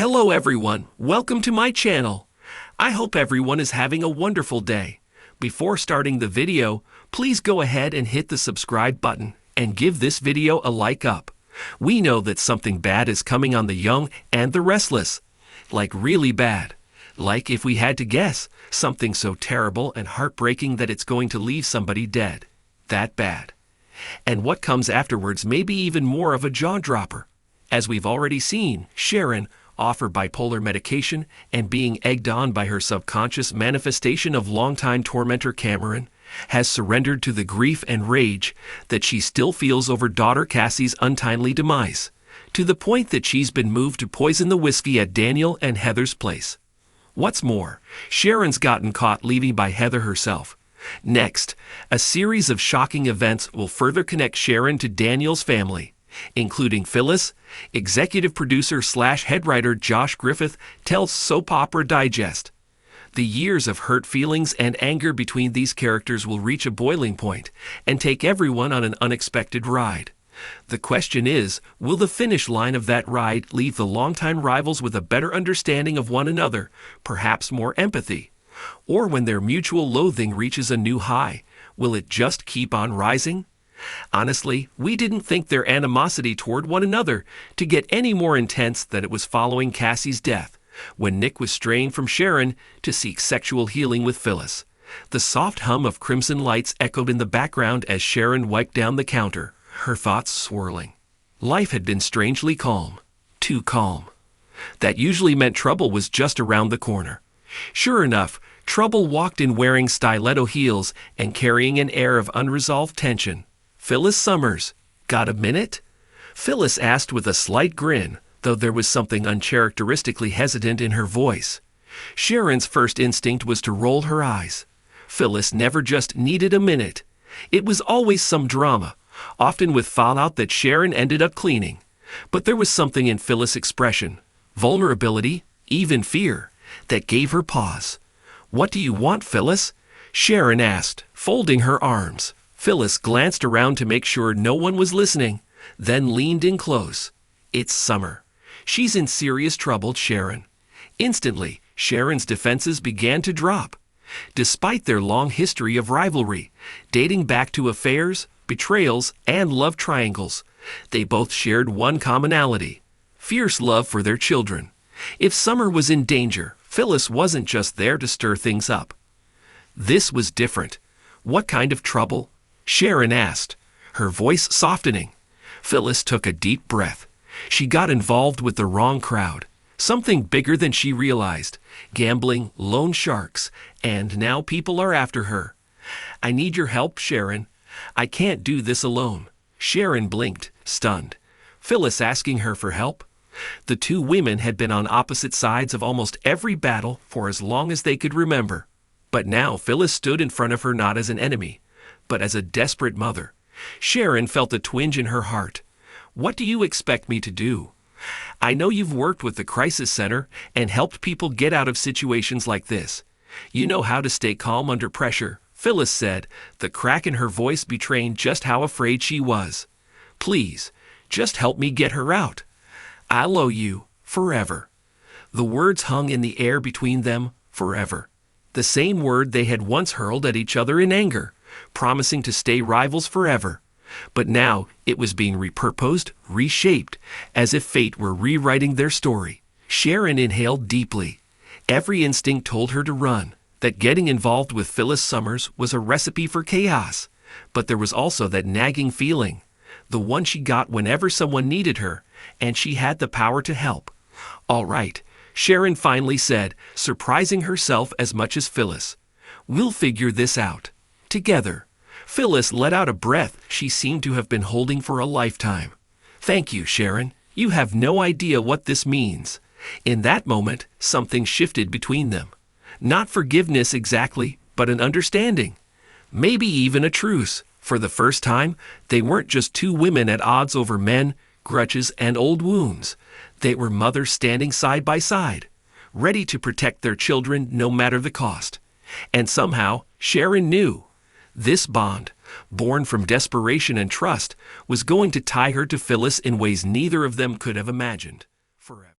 Hello everyone, welcome to my channel. I hope everyone is having a wonderful day. Before starting the video, please go ahead and hit the subscribe button and give this video a like up. We know that something bad is coming on The Young and the Restless. Like really bad. Like if we had to guess, something so terrible and heartbreaking that it's going to leave somebody dead. That bad. And what comes afterwards may be even more of a jaw-dropper. As we've already seen, Sharon, offer bipolar medication, and being egged on by her subconscious manifestation of longtime tormentor Cameron, has surrendered to the grief and rage that she still feels over daughter Cassie's untimely demise, to the point that she's been moved to poison the whiskey at Daniel and Heather's place. What's more, Sharon's gotten caught leaving by Heather herself. Next, a series of shocking events will further connect Sharon to Daniel's family, including Phyllis. Executive producer / head writer Josh Griffith tells Soap Opera Digest. The years of hurt feelings and anger between these characters will reach a boiling point and take everyone on an unexpected ride. The question is, will the finish line of that ride leave the longtime rivals with a better understanding of one another, perhaps more empathy? Or when their mutual loathing reaches a new high, will it just keep on rising? Honestly, we didn't think their animosity toward one another to get any more intense than it was following Cassie's death, when Nick was straying from Sharon to seek sexual healing with Phyllis. The soft hum of crimson lights echoed in the background as Sharon wiped down the counter, her thoughts swirling. Life had been strangely calm. Too calm. That usually meant trouble was just around the corner. Sure enough, trouble walked in wearing stiletto heels and carrying an air of unresolved tension. "Phyllis Summers, got a minute?" Phyllis asked with a slight grin, though there was something uncharacteristically hesitant in her voice. Sharon's first instinct was to roll her eyes. Phyllis never just needed a minute. It was always some drama, often with fallout that Sharon ended up cleaning. But there was something in Phyllis' expression, vulnerability, even fear, that gave her pause. "What do you want, Phyllis?" Sharon asked, folding her arms. Phyllis glanced around to make sure no one was listening, then leaned in close. "It's Summer. She's in serious trouble, Sharon." Instantly, Sharon's defenses began to drop. Despite their long history of rivalry, dating back to affairs, betrayals, and love triangles, they both shared one commonality: fierce love for their children. If Summer was in danger, Phyllis wasn't just there to stir things up. This was different. "What kind of trouble?" Sharon asked, her voice softening. Phyllis took a deep breath. She got involved with the wrong crowd. Something bigger than she realized. Gambling, loan sharks, and now people are after her. "I need your help, Sharon. I can't do this alone." Sharon blinked, stunned. Phyllis asking her for help? The two women had been on opposite sides of almost every battle for as long as they could remember. But now Phyllis stood in front of her not as an enemy, but as a desperate mother. Sharon felt a twinge in her heart. "What do you expect me to do? I know you've worked with the crisis center and helped people get out of situations like this. You know how to stay calm under pressure," Phyllis said, the crack in her voice betraying just how afraid she was. "Please, just help me get her out. I'll owe you, forever." The words hung in the air between them, forever. The same word they had once hurled at each other in anger, promising to stay rivals forever. But now it was being repurposed, reshaped, as if fate were rewriting their story. Sharon inhaled deeply. Every instinct told her to run, that getting involved with Phyllis Summers was a recipe for chaos. But there was also that nagging feeling, the one she got whenever someone needed her, and she had the power to help. "All right," Sharon finally said, surprising herself as much as Phyllis. "We'll figure this out. Together." Phyllis let out a breath she seemed to have been holding for a lifetime. "Thank you, Sharon. You have no idea what this means." In that moment, something shifted between them. Not forgiveness exactly, but an understanding. Maybe even a truce. For the first time, they weren't just two women at odds over men, grudges, and old wounds. They were mothers standing side by side, ready to protect their children no matter the cost. And somehow, Sharon knew. This bond, born from desperation and trust, was going to tie her to Phyllis in ways neither of them could have imagined. Forever.